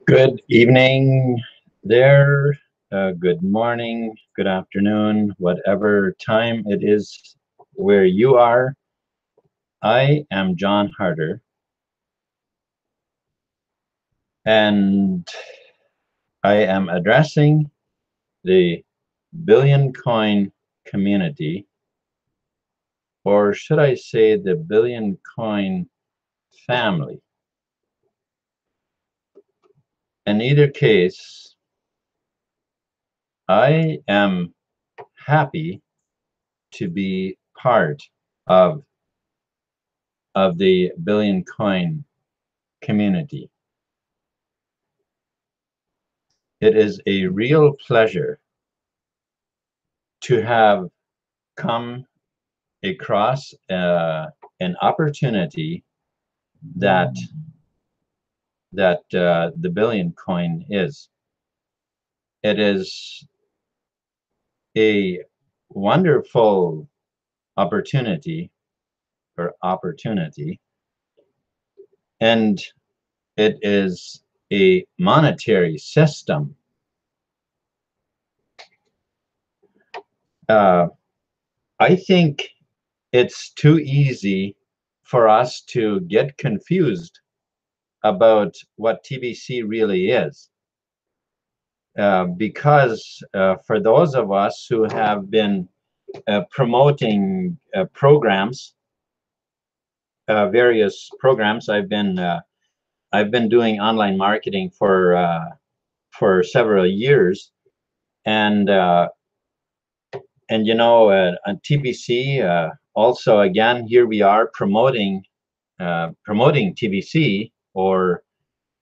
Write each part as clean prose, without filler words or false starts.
Good evening there, good morning, good afternoon, whatever time it is where you are. I am John Harder, and I am addressing the Billion Coin community, or should I say the Billion Coin family. In either case, I am happy to be part of the Billion Coin community. It is a real pleasure to have come across an opportunity that the Billion Coin is. It is a wonderful opportunity, and it is a monetary system. I think it's too easy for us to get confused about what TBC really is. Because for those of us who have been promoting programs, various programs, I've been doing online marketing for several years, and you know, on TBC also, again, here we are promoting TBC, or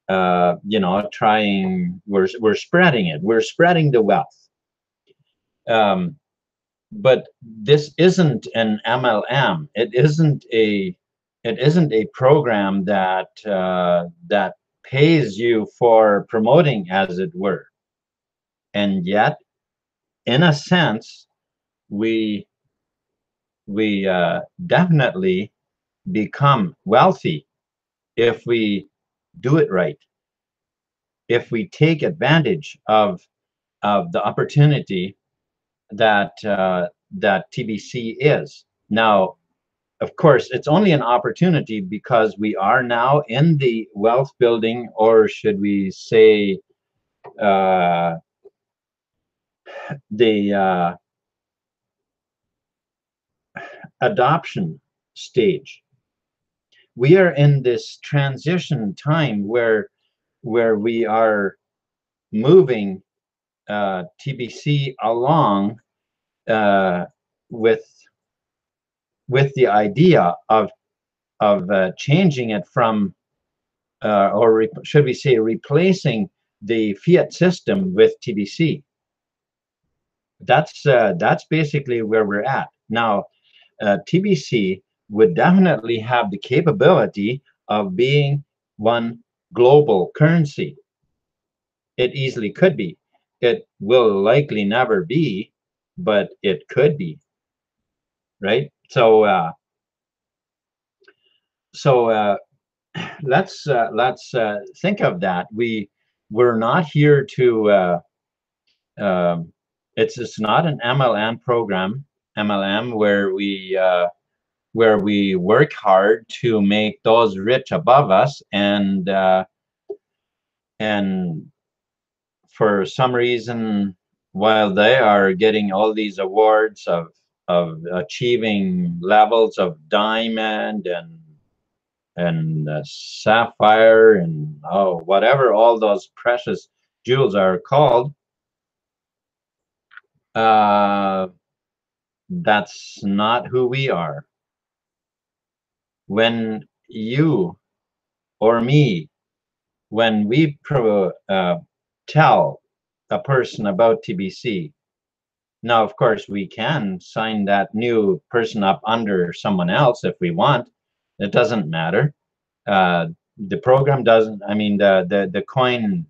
you know, we're spreading it. We're spreading the wealth. But this isn't an MLM. It isn't a program that that pays you for promoting, as it were. And yet, in a sense, we definitely become wealthy if we do it right. If we take advantage of the opportunity that that TBC is. Now, of course, it's only an opportunity because we are now in the wealth building, or should we say the adoption stage. We are in this transition time where we are moving TBC along with the idea of changing it from or should we say replacing the fiat system with TBC. That's basically where we're at now. TBC would definitely have the capability of being one global currency. It easily could be. It will likely never be, but it could be, right? So let's think of that. We're not here to it's not an MLM program, where we work hard to make those rich above us, and for some reason, while they are getting all these awards of achieving levels of diamond and sapphire and whatever all those precious jewels are called, that's not who we are. When you or me, when we tell a person about TBC, now of course we can sign that new person up under someone else if we want. It doesn't matter. The program doesn't. I mean, the coin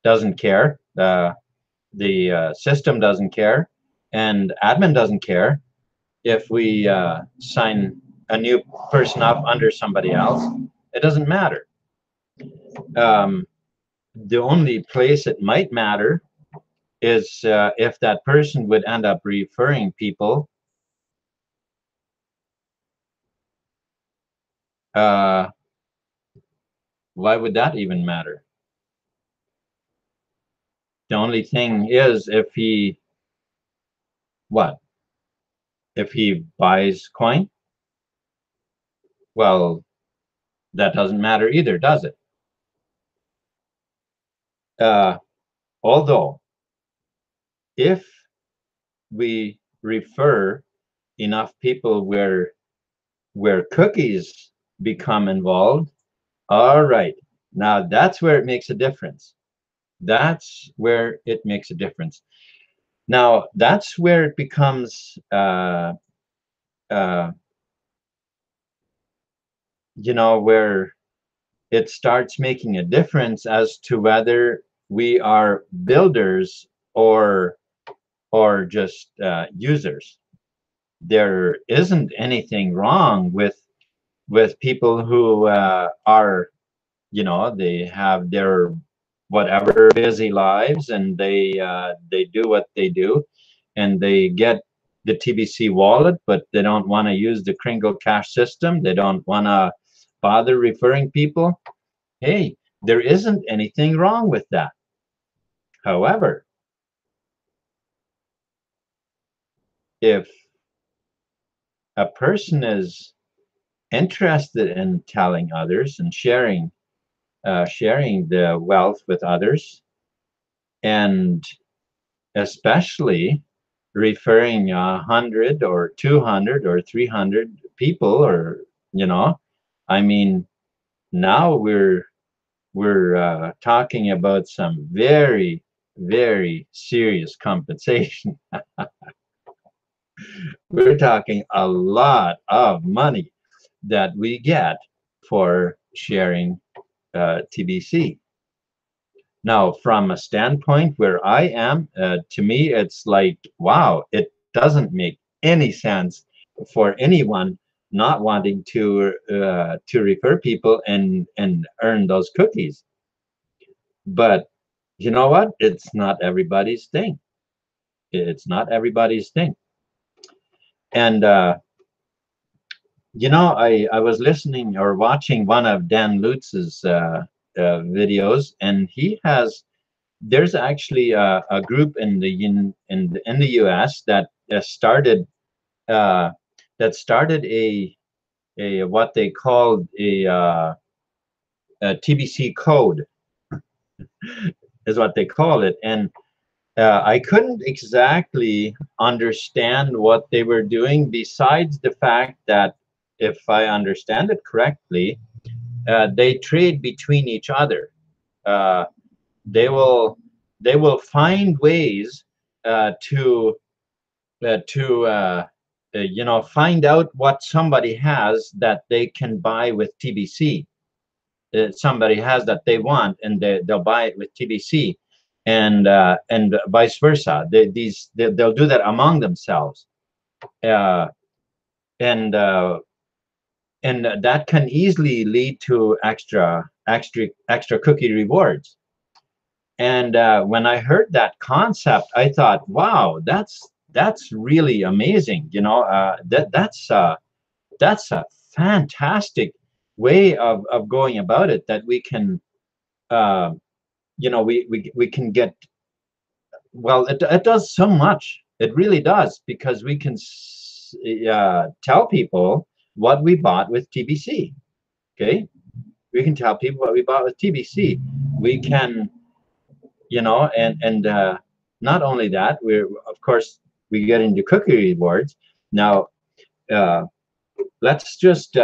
doesn't care. The system doesn't care, and admin doesn't care if we sign a new person up under somebody else. It doesn't matter. The only place it might matter is if that person would end up referring people. uh, why would that even matter? The only thing is if he what? If he buys coin, well, that doesn't matter either, does it? Uh, although, if we refer enough people where cookies become involved, all right, now that's where it makes a difference. That's where it makes a difference. Now, that's where it becomes, uh, where it starts making a difference as to whether we are builders or just users. There isn't anything wrong with people who are, they have their whatever busy lives, and they do what they do, and they get the TBC wallet, but they don't want to use the Kringle cash system. They don't want to bother referring people. Hey, there isn't anything wrong with that. However, if a person is interested in telling others and sharing the wealth with others, and especially referring 100 or 200 or 300 people, or I mean, now we're talking about some very, very serious compensation. We're talking a lot of money that we get for sharing TBC. Now, from a standpoint where I am, to me, it's like, wow, it doesn't make any sense for anyone not wanting to refer people and earn those cookies. But you know what? It's not everybody's thing. It's not everybody's thing. And I was listening or watching one of Dan Lutz's videos, and there's actually a group in the U.S. Uh, that started a what they called a TBC code, is what they call it. And I couldn't exactly understand what they were doing, besides the fact that, if I understand it correctly, they trade between each other. Uh, they will they will find ways to find out what somebody has that they can buy with TBC. Somebody has that they want, and they'll buy it with TBC, and vice versa. They'll do that among themselves, uh, and that can easily lead to extra cookie rewards. And when I heard that concept, I thought, wow, that's really amazing. That's a fantastic way of going about it, that we can uh, we can get, well, it does so much. It really does, because we can tell people what we bought with TBC. Okay, we can tell people what we bought with TBC. We can, and not only that, we're, of course, we get into cookie rewards. Now, uh, let's just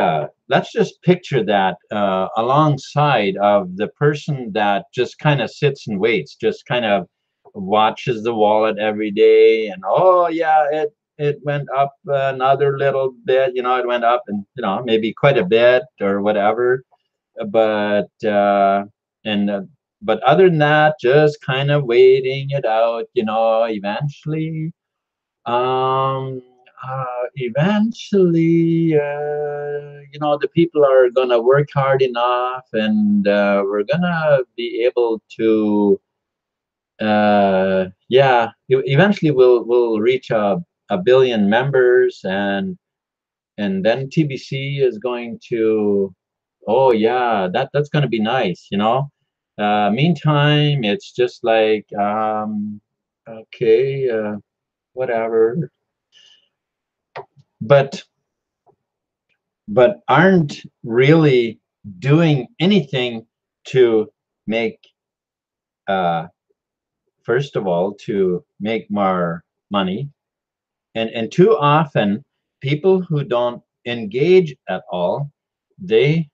picture that alongside of the person that just kind of sits and waits, just kind of watches the wallet every day, and oh yeah, it went up another little bit, it went up, and maybe quite a bit or whatever, but and but other than that, just kind of waiting it out, eventually, um Eventually, you know, the people are gonna work hard enough, and we're gonna be able to, yeah, eventually we'll reach a billion members, and then TBC is going to, oh yeah, that's gonna be nice, you know. Meantime, it's just like, okay, whatever, but aren't really doing anything to make, uh, first of all, to make more money. And too often, people who don't engage at all, they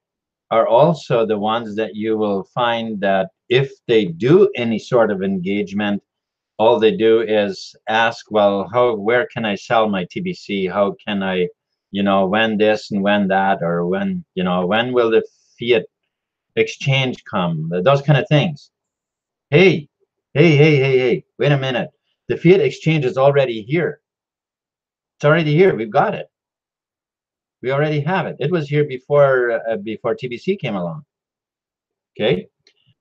are also the ones that you will find that if they do any sort of engagement, all they do is ask, well, where can I sell my TBC? How can I, you know, when this and when that, or when, you know, when will the fiat exchange come? Those kind of things. Hey, hey, wait a minute. The fiat exchange is already here. It's already here. We've got it. We already have it. It was here before TBC came along. Okay.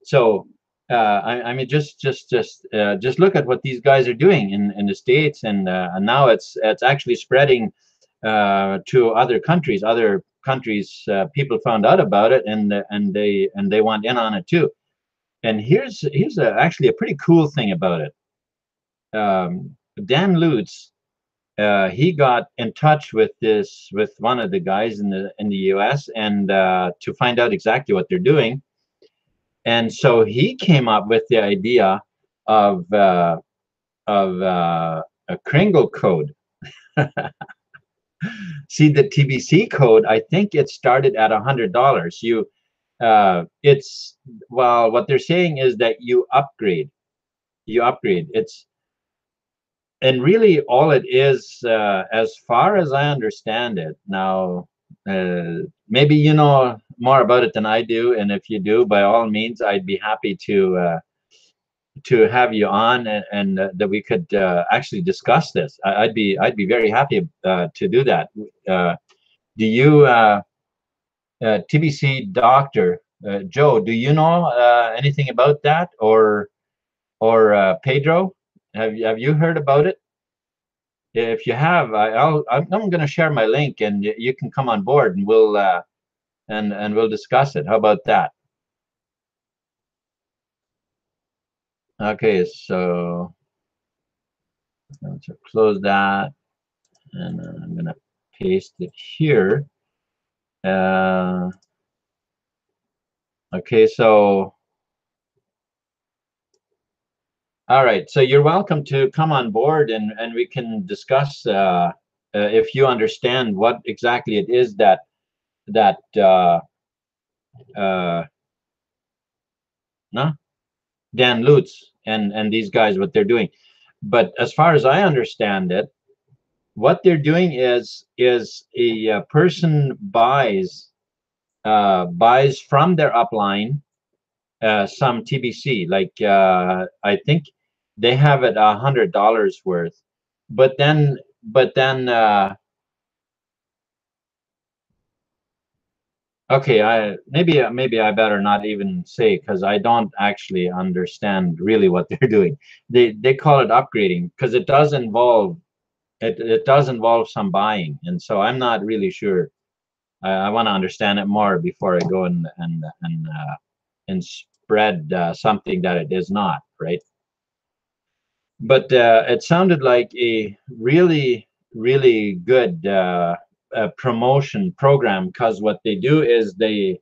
So I mean, just look at what these guys are doing in the States, and now it's actually spreading to other countries. Other countries, people found out about it, and they want in on it too. And here's actually a pretty cool thing about it. Dan Lutz, he got in touch with one of the guys in the U.S. and to find out exactly what they're doing. And so he came up with the idea of a Kringle code. See, the TBC code, I think it started at $100. It's, well, what they're saying is that you upgrade. You upgrade. It's, and really all it is, as far as I understand it. Now, maybe you know more about it than I do, and if you do, by all means, I'd be happy to have you on, and that we could actually discuss this. I'd be very happy to do that. Do you, TBC doctor Joe? Do you know anything about that, or Pedro? Have you heard about it? If you have, I'm going to share my link, and you can come on board, and we'll and we'll discuss it. How about that? Okay, so let's close that, and I'm going to paste it here. Okay, so all right, so you're welcome to come on board, and we can discuss if you understand what exactly it is that uh, no? Dan Lutz and these guys, what they're doing. But as far as I understand it, what they're doing is a person buys from their upline some TBC. Like I think they have it $100 worth, but then okay, maybe I better not even say, because I don't actually understand really what they're doing. They call it upgrading because it does involve some buying, and so I'm not really sure. I want to understand it more before I go and spread something that it is not, right? But it sounded like a really good promotion program, because what they do is they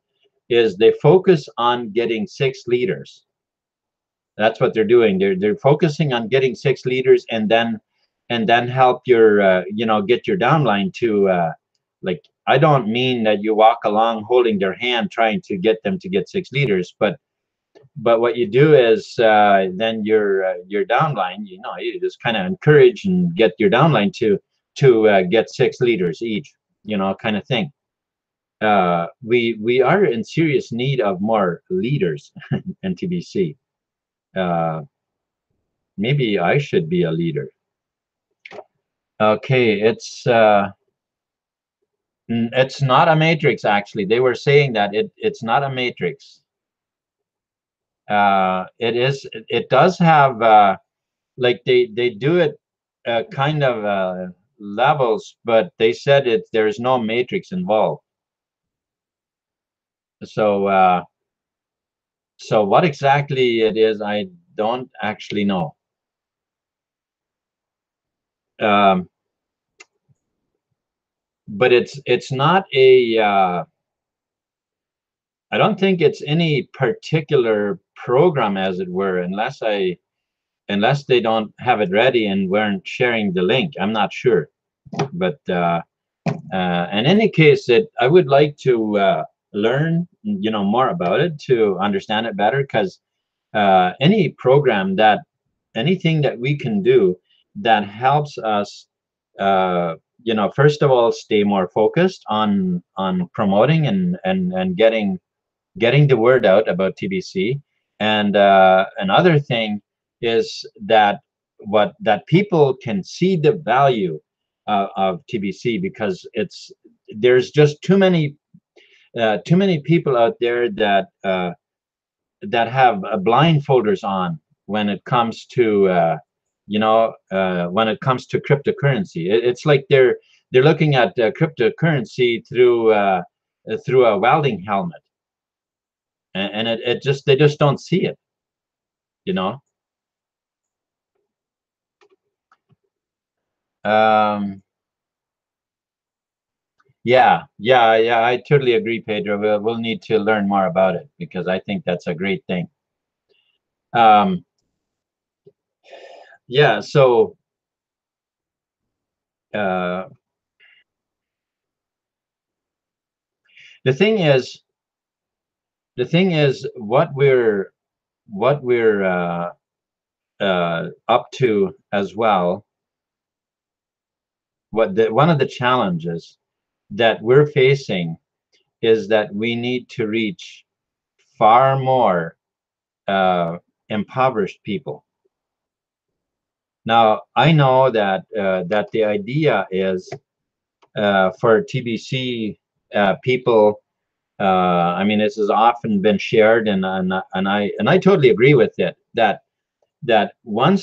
focus on getting 6 leaders. That's what they're doing. They're focusing on getting 6 leaders, and then help your get your downline to like, I don't mean that you walk along holding their hand trying to get them to get 6 leaders, but what you do is then your downline, you just kind of encourage and get your downline to get 6 leaders each, kind of thing. We are in serious need of more leaders in TBC. Maybe I should be a leader. Okay, it's not a matrix actually. They were saying that it's not a matrix. It does have like they do it kind of levels, but they said there's no matrix involved. So so what exactly it is, I don't actually know. Um, but it's not a I don't think it's any particular program, as it were, unless they don't have it ready and weren't sharing the link. I'm not sure, but in any case, I would like to learn, more about it to understand it better. Because any program anything that we can do that helps us, first of all, stay more focused on promoting and getting the word out about TBC. And another thing is that people can see the value of TBC, because there's just too many people out there that have blindfolders on when it comes to when it comes to cryptocurrency. It's like they're looking at cryptocurrency through a welding helmet, and it just they just don't see it, you know. um yeah, I totally agree, Pedro. We'll need to learn more about it, because I think that's a great thing. um yeah, so uh the thing is what we're up to as well. One of the challenges that we're facing is that we need to reach far more impoverished people. Now, I know that the idea is for TBC people. I mean, this has often been shared, and I totally agree with it. That when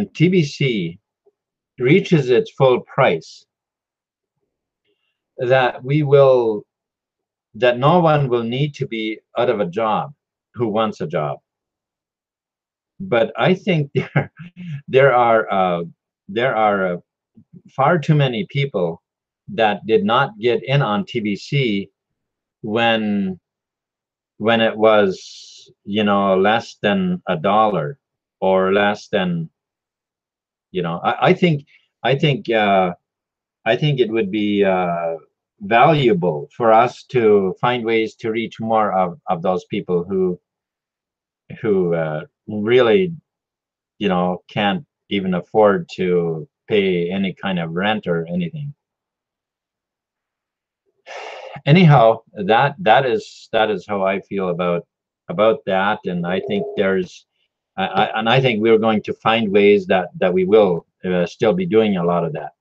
TBC reaches its full price, that we will that no one will need to be out of a job who wants a job. But I think there are uh, there are far too many people that did not get in on TBC when it was, less than $1 or less than, I think I think I think it would be valuable for us to find ways to reach more of those people who really, can't even afford to pay any kind of rent or anything. Anyhow, that is how I feel about that. And I think I think we're going to find ways that we will still be doing a lot of that.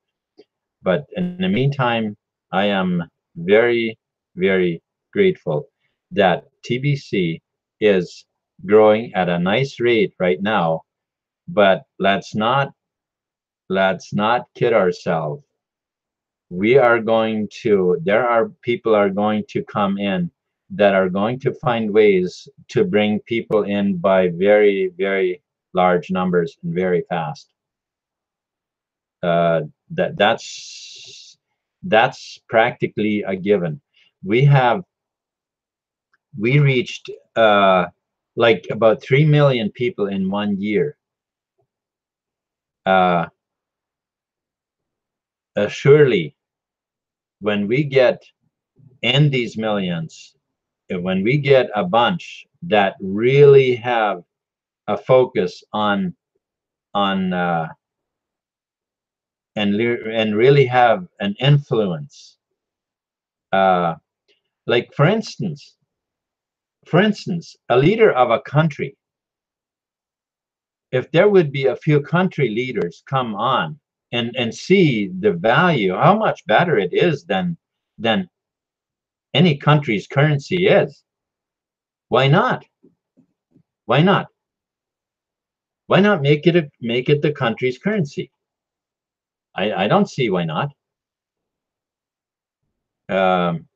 But in the meantime, I am very, very grateful that TBC is growing at a nice rate right now. But let's not kid ourselves. There are people are going to come in that are going to find ways to bring people in by very, very large numbers and very fast. uh, that's practically a given. We have we reached like about 3 million people in 1 year. uh, Surely, when we get in these millions, when we get a bunch that really have a focus on and really have an influence, uh, like for instance, a leader of a country, if there would be a few country leaders come on and see the value, how much better it is than any country's currency is. Why not? Why not? Why not make it the country's currency? I don't see why not. Um,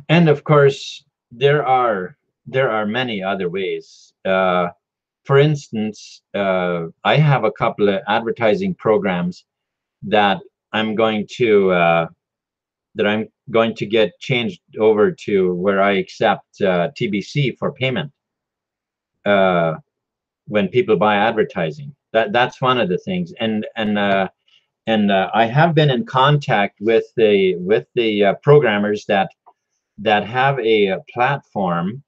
and of course, there are many other ways. For instance, I have a couple of advertising programs that I'm going to get changed over to where I accept TBC for payment uh, when people buy advertising. That's one of the things, and I have been in contact with the programmers that have a platform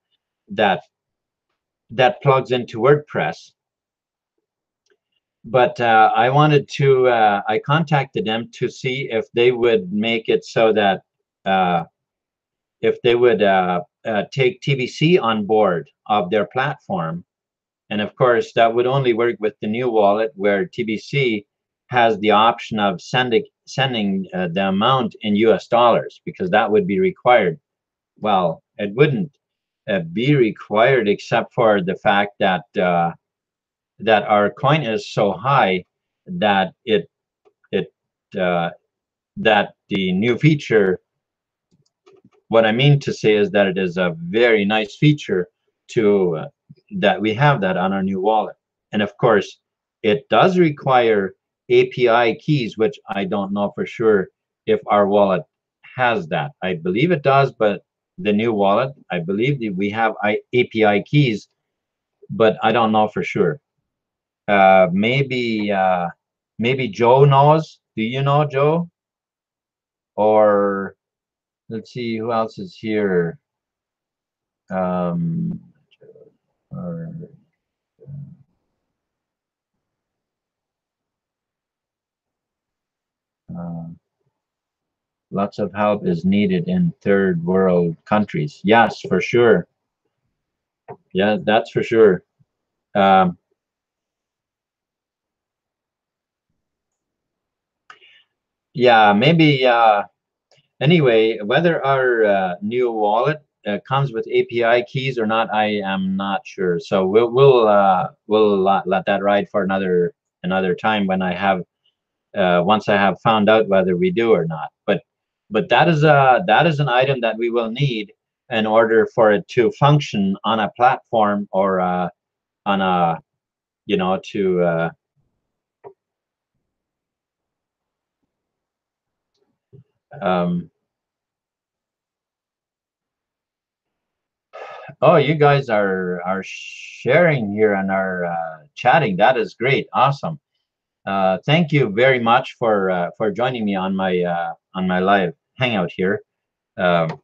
that plugs into WordPress. But I contacted them to see if they would make it so that uh, if they would take TBC on board of their platform. And of course, that would only work with the new wallet, where TBC has the option of sending the amount in US dollars, because that would be required. Well, it wouldn't be required, except for the fact that our coin is so high that it uh, that the new feature, what I mean to say is that it is a very nice feature to that we have that on our new wallet. And of course, it does require API keys, which I don't know for sure if our wallet has that. I believe it does, but the new wallet, I believe that we have API keys, but I don't know for sure. Maybe Joe knows. Do you know, Joe? Or let's see, who else is here? Um, or, uh, lots of help is needed in third world countries. Yes, for sure. Yeah, that's for sure. Um, yeah, maybe. Anyway, whether our new wallet comes with API keys or not, I am not sure. So we'll let that ride for another time when I have once I have found out whether we do or not. But that is an item that we will need in order for it to function on a platform, or on a to um, oh, you guys are sharing here and are chatting. That is great. Awesome. Thank you very much for joining me on my live hangout here um,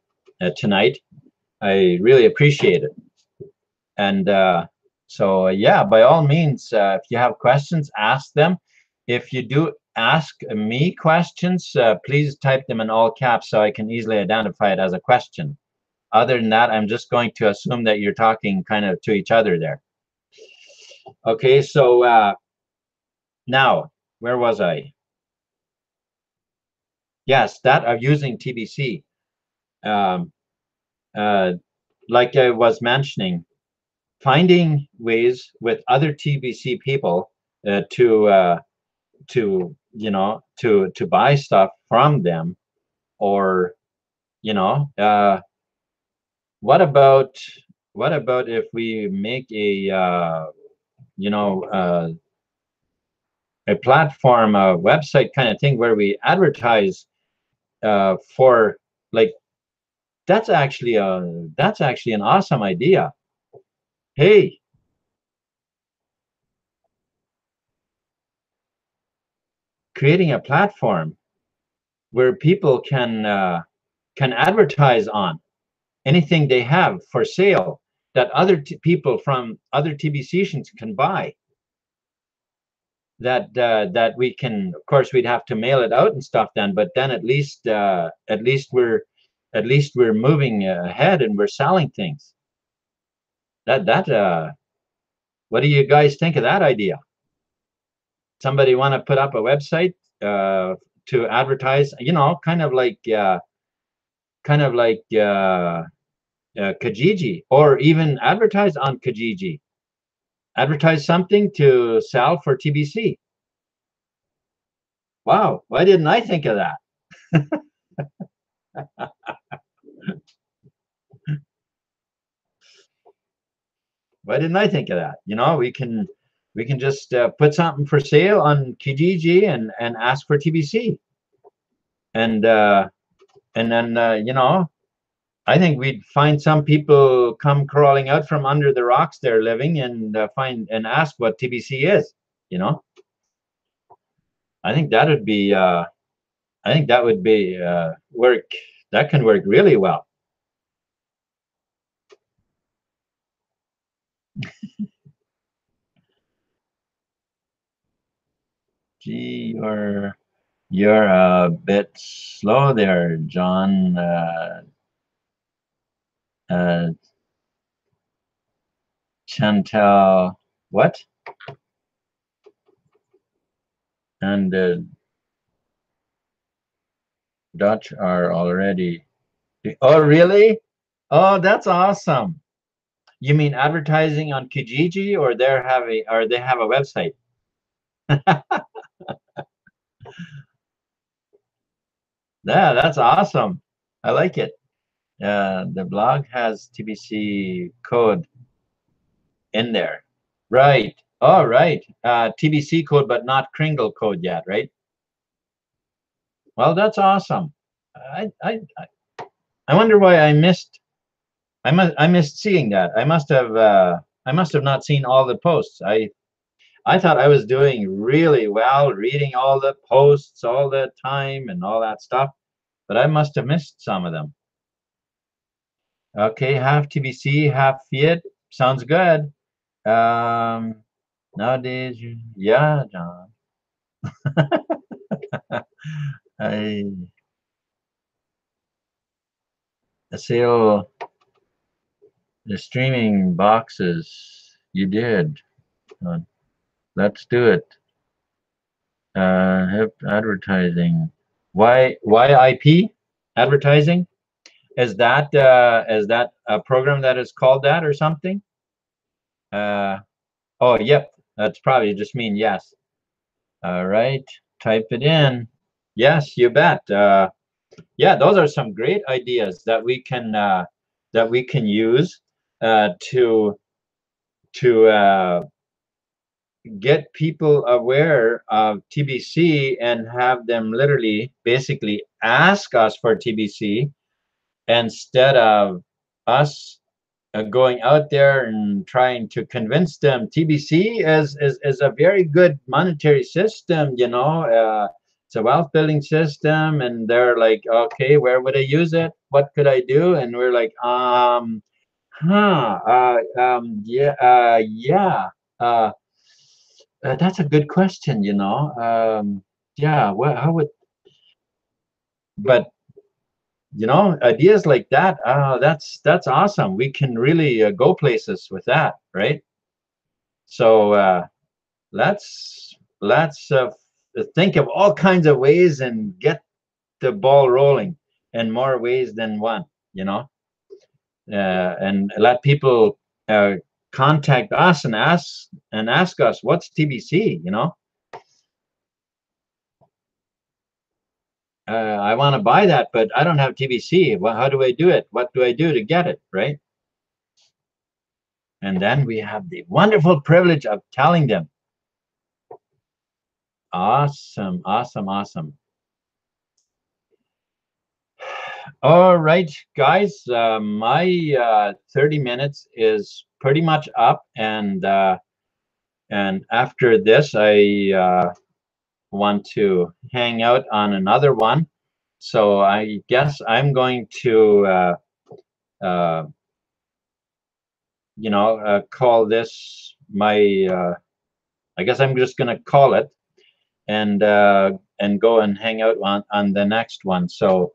tonight. I really appreciate it. And so, yeah, by all means, if you have questions, ask them. If you do ask me questions, please type them in all caps so I can easily identify it as a question. Other than that, I'm just going to assume that you're talking kind of to each other there. Okay, so now, where was I? Yes, that of using TBC. Um, uh, like I was mentioning, finding ways with other TBC people to buy stuff from them, or you know, what about if we make you know uh, a platform, a website kind of thing, where we advertise for, like, that's actually an awesome idea. Hey, creating a platform where people can advertise on anything they have for sale that other people from other TB stations can buy. That we can, of course, we'd have to mail it out and stuff then, but then at least we're moving ahead and we're selling things. That What do you guys think of that idea? Somebody want to put up a website to advertise, you know, Kijiji, or even advertise on Kijiji, advertise something to sell for TBC. Wow, why didn't I think of that? Why didn't I think of that? You know, we can just put something for sale on Kijiji and ask for TBC, and then you know, I think we'd find some people come crawling out from under the rocks they're living and find and ask what TBC is. You know, I think that would be I think that would be work. That can work really well. Gee, you're a bit slow there, John. Uh, Chantel, what? And Dutch are already. Oh, really? Oh, that's awesome. You mean advertising on Kijiji, or they have a website? Yeah, that's awesome. I like it. The blog has TBC code in there. Right. All right. TBC code, but not Kringle code yet, right? Well, that's awesome. I wonder why I missed seeing that. I must have not seen all the posts. I thought I was doing really well, reading all the posts all the time and all that stuff, but I must have missed some of them. Okay, half TBC, half Fiat. Sounds good. Nowadays, yeah, John. I sell the streaming boxes. You did. Let's do it. Advertising. Why IP advertising? Is that a program that is called that or something? Oh, yep. That's probably just mean yes. All right. Type it in. Yes, you bet. Yeah, those are some great ideas that we can use to get people aware of TBC and have them literally basically ask us for TBC instead of us going out there and trying to convince them. TBC is a very good monetary system, you know. It's a wealth building system, and they're like, okay, where would I use it? What could I do? And we're like, yeah, yeah. Uh, that's a good question, you know. Yeah, well, how would, but you know, ideas like that, that's awesome. We can really go places with that, right? So let's think of all kinds of ways and get the ball rolling in more ways than one, you know, and let people contact us and ask us what's TBC, you know. I want to buy that, but I don't have TBC. Well, how do I do it? What do I do to get it, right? And then we have the wonderful privilege of telling them. Awesome, awesome, awesome. All right, guys, my 30 minutes is pretty much up, and after this, I want to hang out on another one. So I guess I'm going to you know, call this my. I guess I'm just going to call it and go and hang out on the next one. So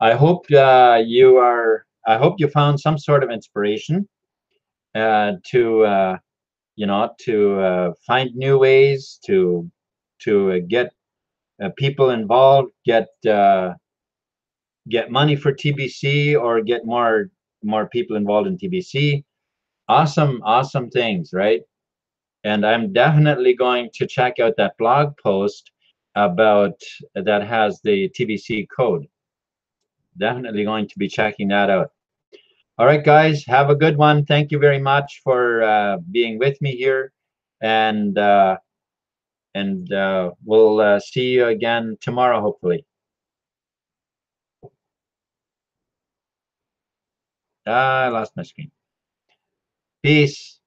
I hope I hope you found some sort of inspiration to to find new ways to get people involved, get money for TBC, or get more people involved in TBC. Awesome things, right? And I'm definitely going to check out that blog post about that has the TBC code. Definitely going to be checking that out. All right, guys, have a good one. Thank you very much for being with me here, and we'll see you again tomorrow, hopefully. I lost my screen. Peace.